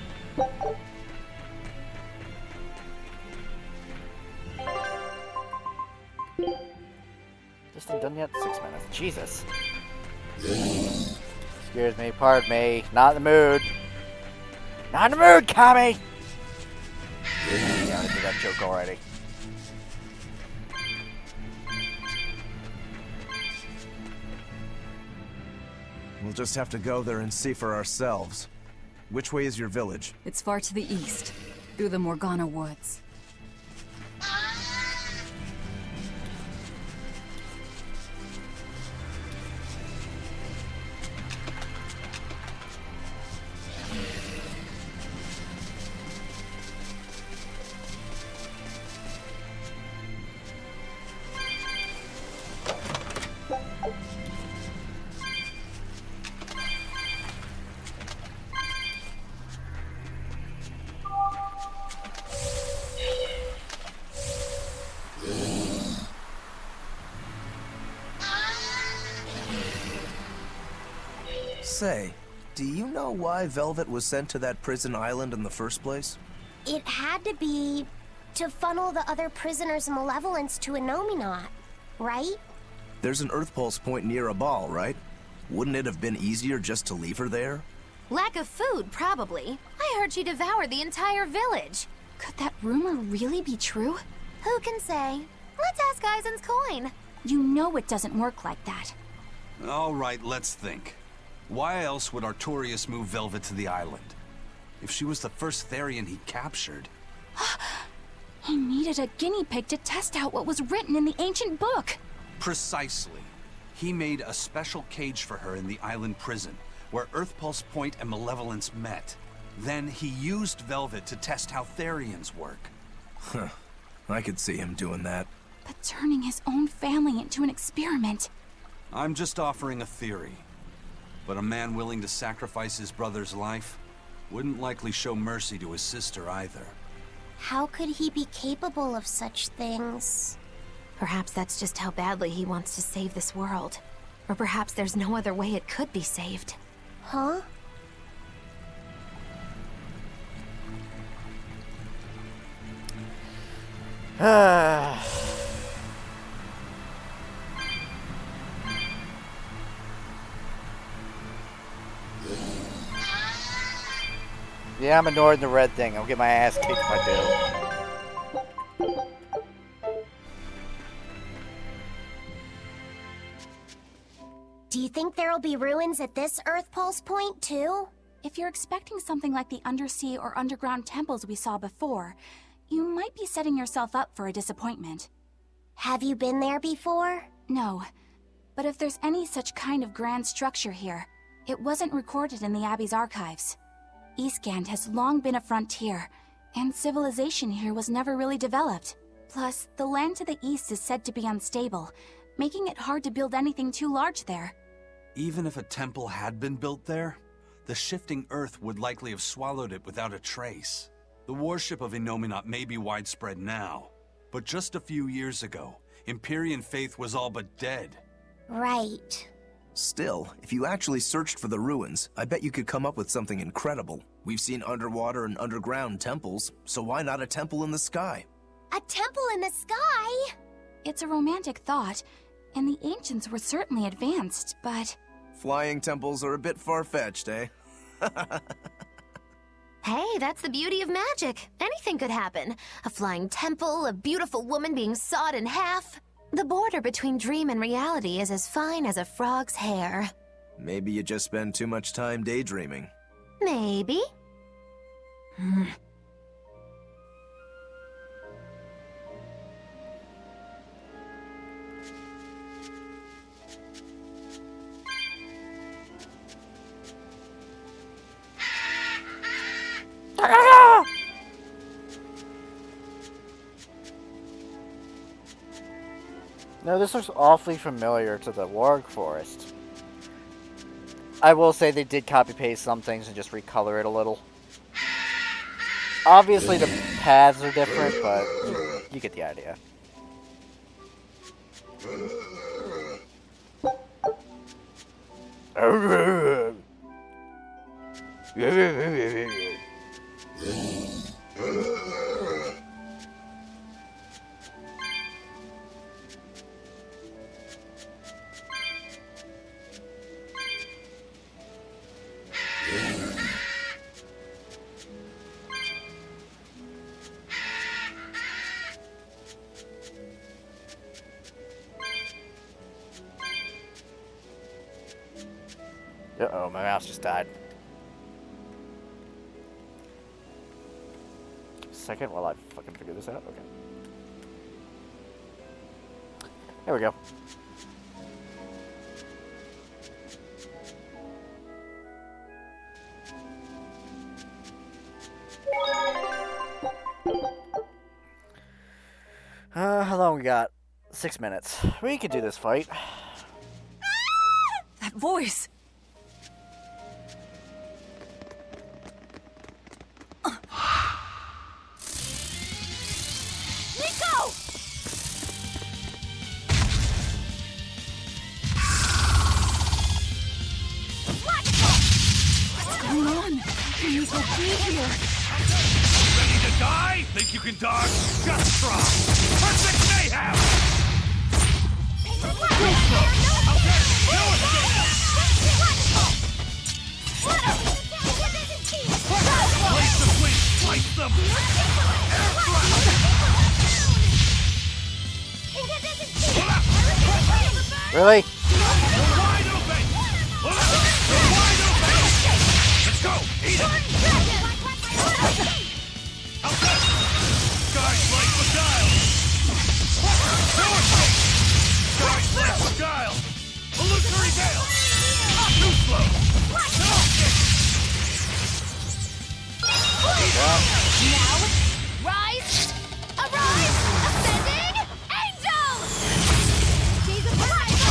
[SPEAKER 1] This thing done yet? 6 minutes. Jesus. Excuse me, pardon me. Not in the mood. Not in the mood, Kami! Yeah, I did that joke already.
[SPEAKER 3] We'll just have to go there and see for ourselves. Which way is your village?
[SPEAKER 7] It's far to the east, through the Morgana woods.
[SPEAKER 3] Say, do you know why Velvet was sent to that prison island in the first place?
[SPEAKER 2] It had to be to funnel the other prisoners' malevolence to Innominat, right?
[SPEAKER 3] There's an Earth Pulse point near Abal, right? Wouldn't it have been easier just to leave her there?
[SPEAKER 4] Lack of food, probably. I heard she devoured the entire village.
[SPEAKER 6] Could that rumor really be true?
[SPEAKER 4] Who can say? Let's ask Eisen's coin.
[SPEAKER 6] You know it doesn't work like that.
[SPEAKER 5] All right, let's think. Why else would Artorias move Velvet to the island? If she was the first Therian he captured...
[SPEAKER 6] He needed a guinea pig to test out what was written in the ancient book.
[SPEAKER 5] Precisely. He made a special cage for her in the island prison, where Earth Pulse Point and Malevolence met. Then he used Velvet to test how Therians work.
[SPEAKER 3] Huh. I could see him doing that.
[SPEAKER 6] But turning his own family into an experiment.
[SPEAKER 5] I'm just offering a theory. But a man willing to sacrifice his brother's life wouldn't likely show mercy to his sister either.
[SPEAKER 2] How could he be capable of such things?
[SPEAKER 4] Perhaps that's just how badly he wants to save this world. Or perhaps there's no other way it could be saved.
[SPEAKER 2] Huh?
[SPEAKER 1] Yeah, I'm ignoring the red thing. I'll get my ass kicked if I do.
[SPEAKER 2] Do you think there'll be ruins at this Earth Pulse point, too?
[SPEAKER 6] If you're expecting something like the undersea or underground temples we saw before, you might be setting yourself up for a disappointment.
[SPEAKER 2] Have you been there before?
[SPEAKER 6] No, but if there's any such kind of grand structure here, it wasn't recorded in the Abbey's archives. Eastgand has long been a frontier, and civilization here was never really developed. Plus, the land to the east is said to be unstable, making it hard to build anything too large there.
[SPEAKER 5] Even if a temple had been built there, the shifting earth would likely have swallowed it without a trace. The worship of Innominat may be widespread now, but just a few years ago, Empyrean faith was all but dead.
[SPEAKER 2] Right.
[SPEAKER 3] Still, if you actually searched for the ruins, I bet you could come up with something incredible. We've seen underwater and underground temples, so why not a temple in the sky?
[SPEAKER 2] A temple in the sky?
[SPEAKER 6] It's a romantic thought, and the ancients were certainly advanced, but...
[SPEAKER 3] Flying temples are a bit far-fetched, eh?
[SPEAKER 4] Hey, that's the beauty of magic. Anything could happen. A flying temple, a beautiful woman being sawed in half. The border between dream and reality is as fine as a frog's hair.
[SPEAKER 3] Maybe you just spend too much time daydreaming.
[SPEAKER 4] Maybe.
[SPEAKER 1] No, this looks awfully familiar to the Warg Forest. I will say they did copy-paste some things and just recolor it a little. Obviously the paths are different, but you get the idea. Uh-oh, my mouse just died. Second while I fucking figure this out? Okay. There we go. How long we got? 6 minutes. We could do this fight.
[SPEAKER 7] That voice!
[SPEAKER 9] Ready to die? Think you can dodge? Just try! Perfect mayhem! Place the swing! Place them!
[SPEAKER 1] Really?
[SPEAKER 9] Wide open! Wide open! Let's go! Eat it! Guys like Beguile! Guys like Beguile! Illusory Veil! Too slow!
[SPEAKER 10] Now, rise! Arise! Ascending! Angel! Jesus Christ!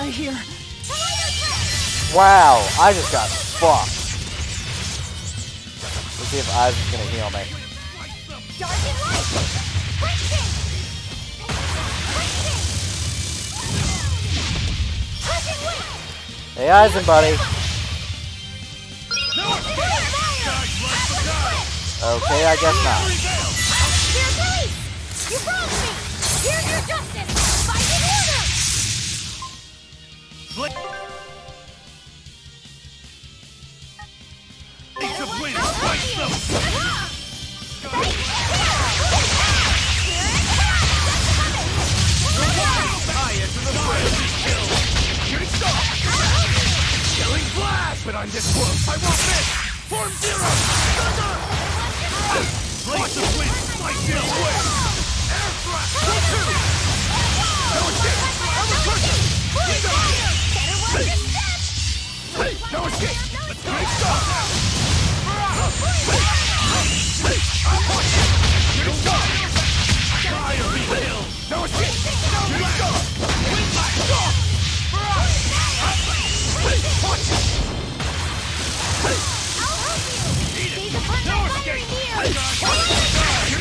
[SPEAKER 7] die here.
[SPEAKER 1] Wow, I just got fucked. Let's see if Isaac's gonna heal me. Hey, Eisen, buddy. Okay, I guess not.
[SPEAKER 10] You wronged me! Here's your justice! Fight in order!
[SPEAKER 9] It's a win! Fight them! Killing blast! But I'm this close, I won't miss! Form zero! Lots of wind! Fight this way! Air thrust! Go two! No escape! I'm a person! Hey! No escape! Let's go! Let's go! I'm watching! Here it goes! Fire reveal! No escape! No blast! Wind blast! Go! Watch it! Eat it! No escape! Here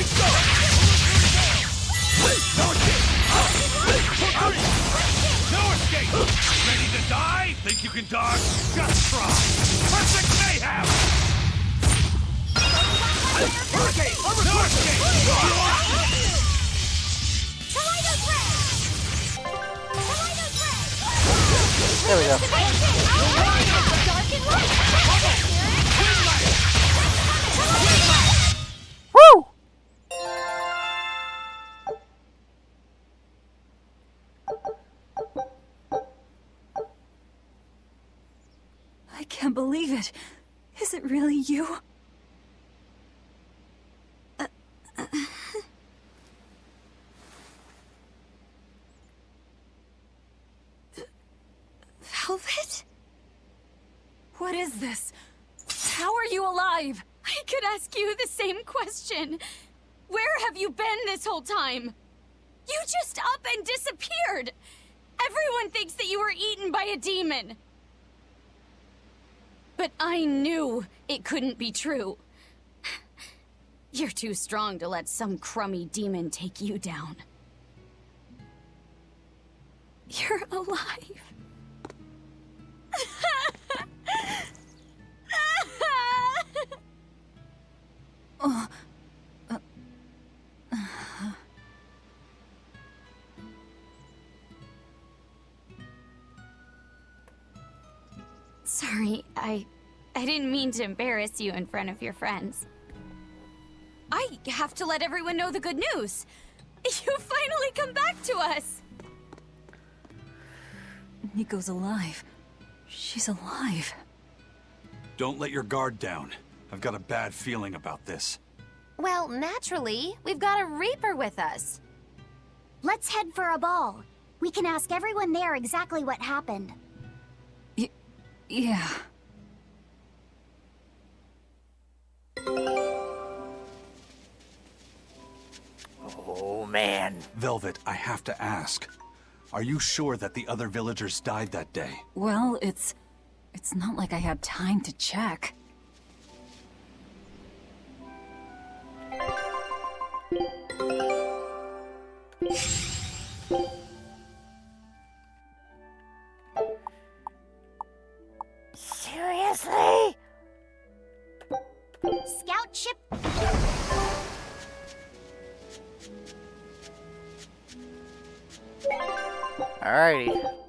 [SPEAKER 9] it goes! No escape! No escape! Ready to die? Think you can dodge? Just try! Perfect mayhem! Escape! No escape!
[SPEAKER 1] There we go. Woo!
[SPEAKER 7] I can't believe it. Is it really you? Velvet? What is this? How are you alive?
[SPEAKER 6] I could ask you the same question. Where have you been this whole time? You just up and disappeared. Everyone thinks that you were eaten by a demon. But I knew it couldn't be true. You're too strong to let some crummy demon take you down. You're alive. Sorry, I didn't mean to embarrass you in front of your friends. I have to let everyone know the good news. You finally come back to us.
[SPEAKER 7] Nico's alive. She's alive.
[SPEAKER 5] Don't let your guard down. I've got a bad feeling about this.
[SPEAKER 4] Well, naturally, we've got a Reaper with us.
[SPEAKER 2] Let's head for a ball. We can ask everyone there exactly what happened.
[SPEAKER 7] Yeah.
[SPEAKER 1] Oh, man.
[SPEAKER 5] Velvet, I have to ask. Are you sure that the other villagers died that day?
[SPEAKER 7] Well, it's not like I had time to check.
[SPEAKER 2] Seriously? Scout ship.
[SPEAKER 1] Alrighty.